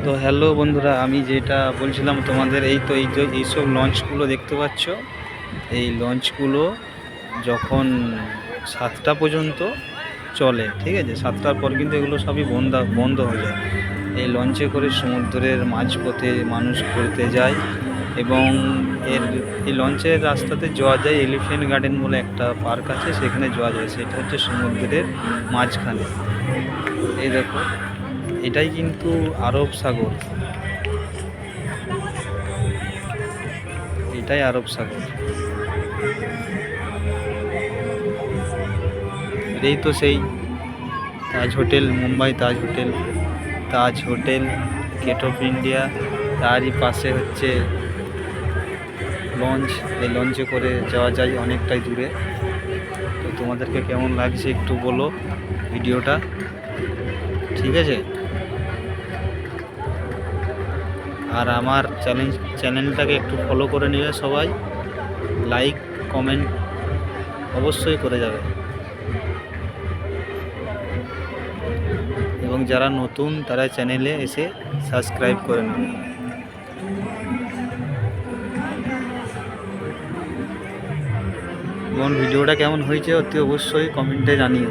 তো হ্যালো বন্ধুরা, আমি যেটা বলছিলাম তোমাদের, এই তো এই যে এইসব লঞ্চগুলো দেখতে পাচ্ছ, এই লঞ্চগুলো যখন 7টা পর্যন্ত চলে, ঠিক আছে, 7টার পর কিন্তু এগুলো সবই বন্ধ হয়ে যায়। এই লঞ্চে করে সমুদ্রের মাঝপথে মানুষ ঘুরতে যায় এবং এই লঞ্চের রাস্তাতে যাওয়া যায় এলিফ্যান্ট গার্ডেন বলে একটা পার্ক আছে, সেখানে যাওয়া যায়। সেটা হচ্ছে সমুদ্রের মাঝখানে। এই দেখো, এটাই কিন্তু আরব সাগর, এটাই আরব সাগর। এই তো সেই Taj hotel, Mumbai Taj hotel, gate of India, তারই পাশে হচ্ছে লঞ্চ। এই লঞ্চে করে যাওয়া যায় অনেকটাই দূরে। তো তোমাদেরকে কেমন লাগছে একটু বলো ভিডিওটা, ঠিক আছে? আর আমার চ্যানেলটাকে একটু ফলো করে নিবে সবাই, লাইক কমেন্ট অবশ্যই করে যাবে, এবং যারা নতুন তারা চ্যানেলে এসে সাবস্ক্রাইব করে নেবে। এবং ভিডিওটা কেমন হয়েছে অতি অবশ্যই কমেন্টে জানিও।